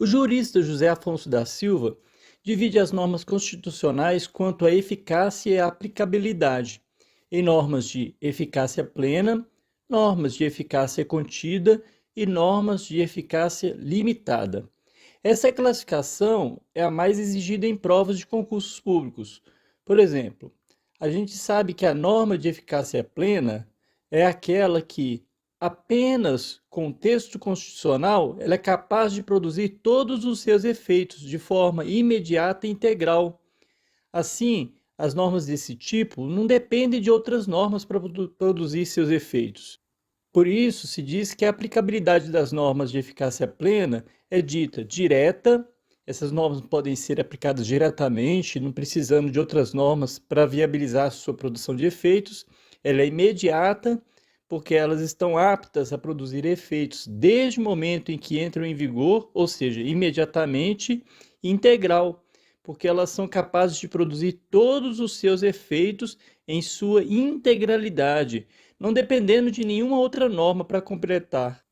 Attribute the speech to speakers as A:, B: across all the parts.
A: O jurista José Afonso da Silva divide as normas constitucionais quanto à eficácia e à aplicabilidade, em normas de eficácia plena, normas de eficácia contida e normas de eficácia limitada. Essa classificação é a mais exigida em provas de concursos públicos. Por exemplo, a gente sabe que a norma de eficácia plena é aquela que, apenas com texto constitucional, ela é capaz de produzir todos os seus efeitos de forma imediata e integral. Assim, as normas desse tipo não dependem de outras normas para produzir seus efeitos. Por isso, se diz que a aplicabilidade das normas de eficácia plena é dita direta, essas normas podem ser aplicadas diretamente, não precisando de outras normas para viabilizar a sua produção de efeitos. Ela é imediata, porque elas estão aptas a produzir efeitos desde o momento em que entram em vigor, ou seja, imediatamente, e integral, porque elas são capazes de produzir todos os seus efeitos em sua integralidade, não dependendo de nenhuma outra norma para completar.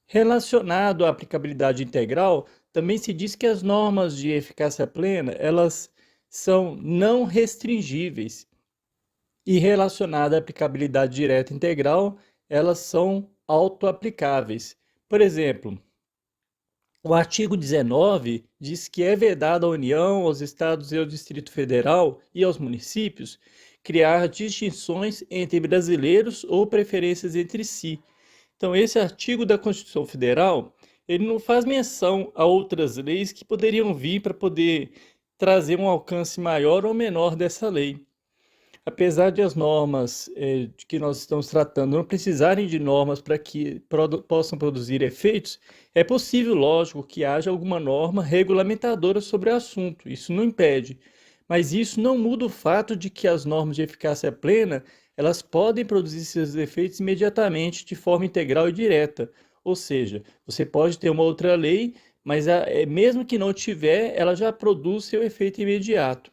A: Relacionado à aplicabilidade integral, também se diz que as normas de eficácia plena, elas são não restringíveis. E relacionada à aplicabilidade direta integral, elas são autoaplicáveis. Por exemplo, o artigo 19 diz que é vedado à União, aos Estados e ao Distrito Federal e aos municípios criar distinções entre brasileiros ou preferências entre si. Então, esse artigo da Constituição Federal, ele não faz menção a outras leis que poderiam vir para poder trazer um alcance maior ou menor dessa lei. Apesar de as normas de que nós estamos tratando não precisarem de normas para que possam produzir efeitos, é possível, lógico, que haja alguma norma regulamentadora sobre o assunto, isso não impede. Mas isso não muda o fato de que as normas de eficácia plena, elas podem produzir seus efeitos imediatamente, de forma integral e direta. Ou seja, você pode ter uma outra lei, mas mesmo que não tiver, ela já produz seu efeito imediato.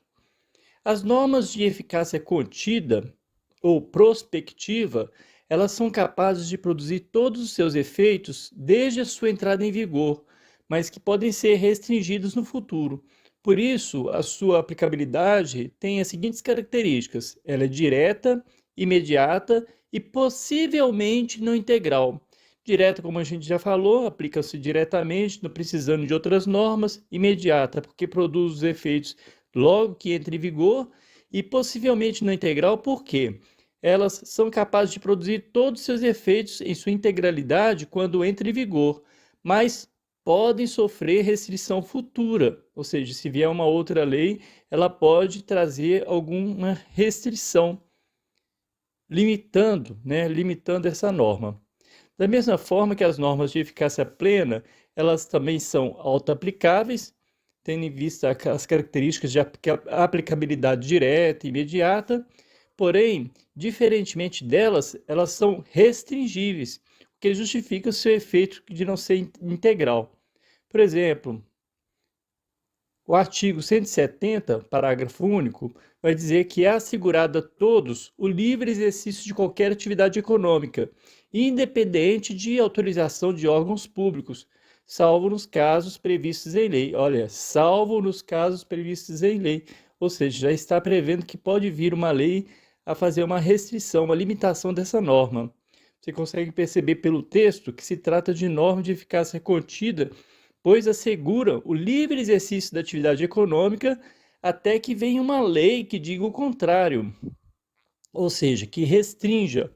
A: As normas de eficácia contida ou prospectiva, elas são capazes de produzir todos os seus efeitos desde a sua entrada em vigor, mas que podem ser restringidos no futuro. Por isso, a sua aplicabilidade tem as seguintes características: ela é direta, imediata e possivelmente não integral. Direta, como a gente já falou, aplica-se diretamente, não precisando de outras normas. Imediata, porque produz os efeitos logo que entra em vigor, e possivelmente não integral, porque elas são capazes de produzir todos os seus efeitos em sua integralidade quando entra em vigor, mas podem sofrer restrição futura, ou seja, se vier uma outra lei, ela pode trazer alguma restrição, limitando essa norma. Da mesma forma que as normas de eficácia plena, elas também são autoaplicáveis, tendo em vista as características de aplicabilidade direta e imediata, porém, diferentemente delas, elas são restringíveis, o que justifica o seu efeito de não ser integral. Por exemplo, o artigo 170, parágrafo único, vai dizer que é assegurado a todos o livre exercício de qualquer atividade econômica, independente de autorização de órgãos públicos, salvo nos casos previstos em lei. Olha, salvo nos casos previstos em lei. Ou seja, já está prevendo que pode vir uma lei a fazer uma restrição, uma limitação dessa norma. Você consegue perceber pelo texto que se trata de norma de eficácia contida, pois assegura o livre exercício da atividade econômica até que venha uma lei que diga o contrário, ou seja, que restrinja.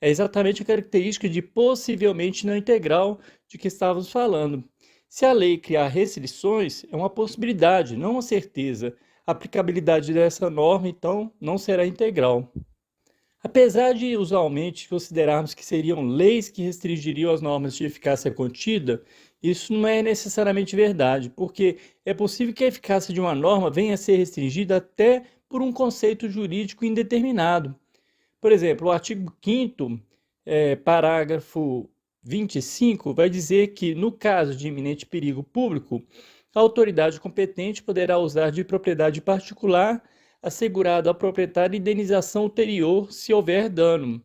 A: É exatamente a característica de possivelmente não integral de que estávamos falando. Se a lei criar restrições, é uma possibilidade, não uma certeza. A aplicabilidade dessa norma, então, não será integral. Apesar de usualmente considerarmos que seriam leis que restringiriam as normas de eficácia contida, isso não é necessariamente verdade, porque é possível que a eficácia de uma norma venha a ser restringida até por um conceito jurídico indeterminado. Por exemplo, o artigo 5º, parágrafo 25, vai dizer que, no caso de iminente perigo público, a autoridade competente poderá usar de propriedade particular assegurado ao proprietário indenização ulterior se houver dano.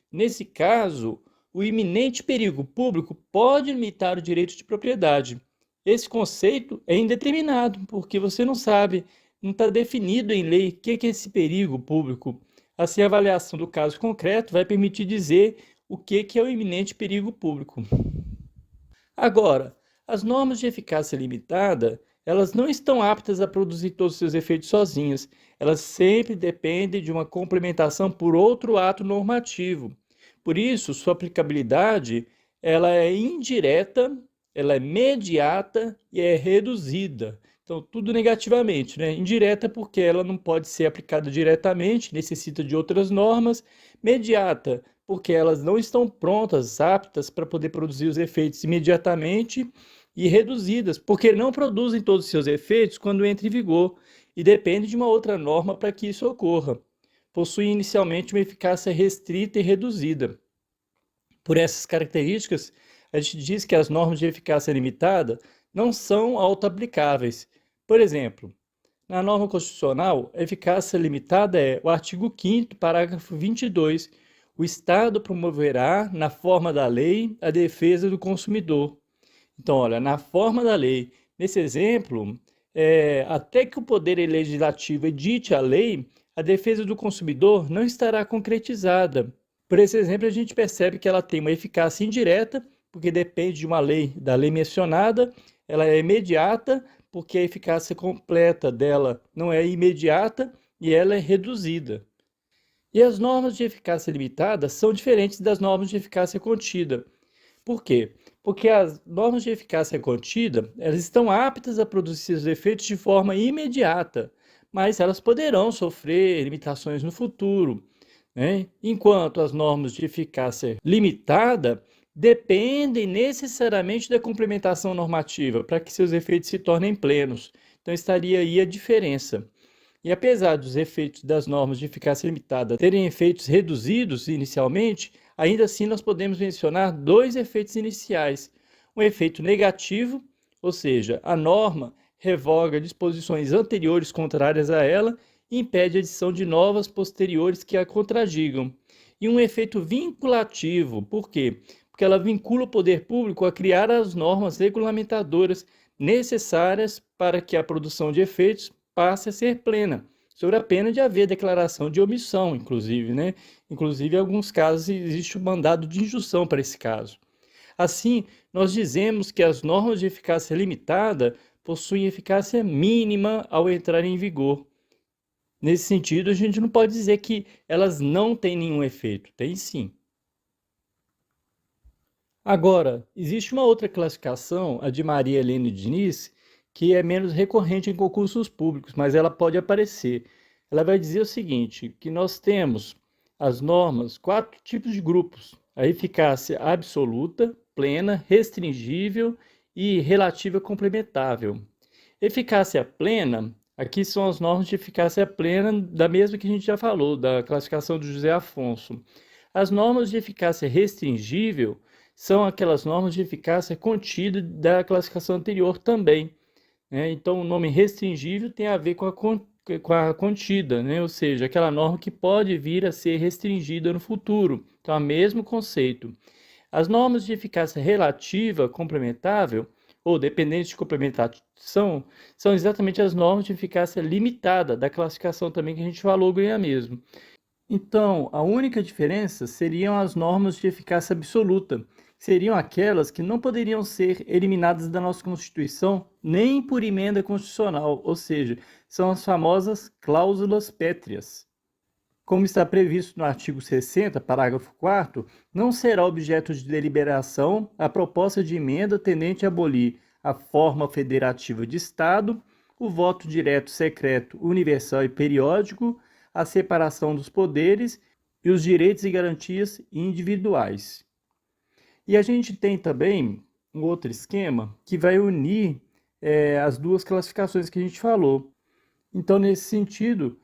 A: Nesse caso, o iminente perigo público pode limitar o direito de propriedade. esse conceito é indeterminado, porque você não sabe, não está definido em lei o que é esse perigo público. Assim, a avaliação do caso concreto vai permitir dizer o que é o iminente perigo público. Agora, as normas de eficácia limitada, elas não estão aptas a produzir todos os seus efeitos sozinhas. Elas sempre dependem de uma complementação por outro ato normativo. Por isso, sua aplicabilidade, ela é indireta, ela é imediata e é reduzida. Então, tudo negativamente, né? Indireta porque ela não pode ser aplicada diretamente, necessita de outras normas. Imediata, porque elas não estão prontas, aptas para poder produzir os efeitos imediatamente, e reduzidas, porque não produzem todos os seus efeitos quando entra em vigor, e depende de uma outra norma para que isso ocorra. Possuem inicialmente uma eficácia restrita e reduzida. Por essas características, a gente diz que as normas de eficácia limitada não são auto-aplicáveis. Por exemplo, na norma constitucional, a eficácia limitada é o artigo 5º, parágrafo 22. O Estado promoverá, na forma da lei, a defesa do consumidor. Então, olha, na forma da lei. Nesse exemplo, até que o Poder Legislativo edite a lei, a defesa do consumidor não estará concretizada. Por esse exemplo, a gente percebe que ela tem uma eficácia indireta, porque depende de uma lei, da lei mencionada, ela é imediata, porque a eficácia completa dela não é imediata e ela é reduzida. E as normas de eficácia limitada são diferentes das normas de eficácia contida. Por quê? Porque as normas de eficácia contida, elas estão aptas a produzir seus efeitos de forma imediata, mas elas poderão sofrer limitações no futuro, né? Enquanto as normas de eficácia limitada dependem necessariamente da complementação normativa para que seus efeitos se tornem plenos. Então estaria aí a diferença. E apesar dos efeitos das normas de eficácia limitada terem efeitos reduzidos inicialmente, ainda assim nós podemos mencionar dois efeitos iniciais. Um efeito negativo, ou seja, a norma revoga disposições anteriores contrárias a ela e impede a adição de novas posteriores que a contradigam. E um efeito vinculativo, por quê? Porque ela vincula o poder público a criar as normas regulamentadoras necessárias para que a produção de efeitos passe a ser plena, sob a pena de haver declaração de omissão, inclusive, né? Inclusive, em alguns casos, existe um mandado de injunção para esse caso. Assim, nós dizemos que as normas de eficácia limitada possuem eficácia mínima ao entrar em vigor. Nesse sentido, a gente não pode dizer que elas não têm nenhum efeito. Tem sim. Agora, existe uma outra classificação, a de Maria Helena Diniz, que é menos recorrente em concursos públicos, mas ela pode aparecer. Ela vai dizer o seguinte, que nós temos as normas, 4 tipos de grupos: a eficácia absoluta, plena, restringível e relativa complementável. Eficácia plena, aqui são as normas de eficácia plena, da mesma que a gente já falou, da classificação do José Afonso. As normas de eficácia restringível são aquelas normas de eficácia contida da classificação anterior também, né? Então, o nome restringível tem a ver com a contida, né? Ou seja, aquela norma que pode vir a ser restringida no futuro. Então, é o mesmo conceito. As normas de eficácia relativa complementável ou dependentes de complementação são exatamente as normas de eficácia limitada da classificação também que a gente falou ganha mesmo. Então, a única diferença seriam as normas de eficácia absoluta, que seriam aquelas que não poderiam ser eliminadas da nossa Constituição nem por emenda constitucional, ou seja, são as famosas cláusulas pétreas. Como está previsto no artigo 60, parágrafo 4º, não será objeto de deliberação a proposta de emenda tendente a abolir a forma federativa de Estado, o voto direto, secreto, universal e periódico, a separação dos poderes e os direitos e garantias individuais. E a gente tem também um outro esquema que vai unir as duas classificações que a gente falou. Então, nesse sentido,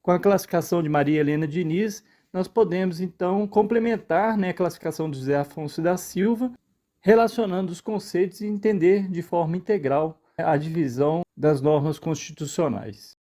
A: com a classificação de Maria Helena Diniz, nós podemos, então, complementar, né, a classificação de José Afonso da Silva, relacionando os conceitos e entender de forma integral a divisão das normas constitucionais.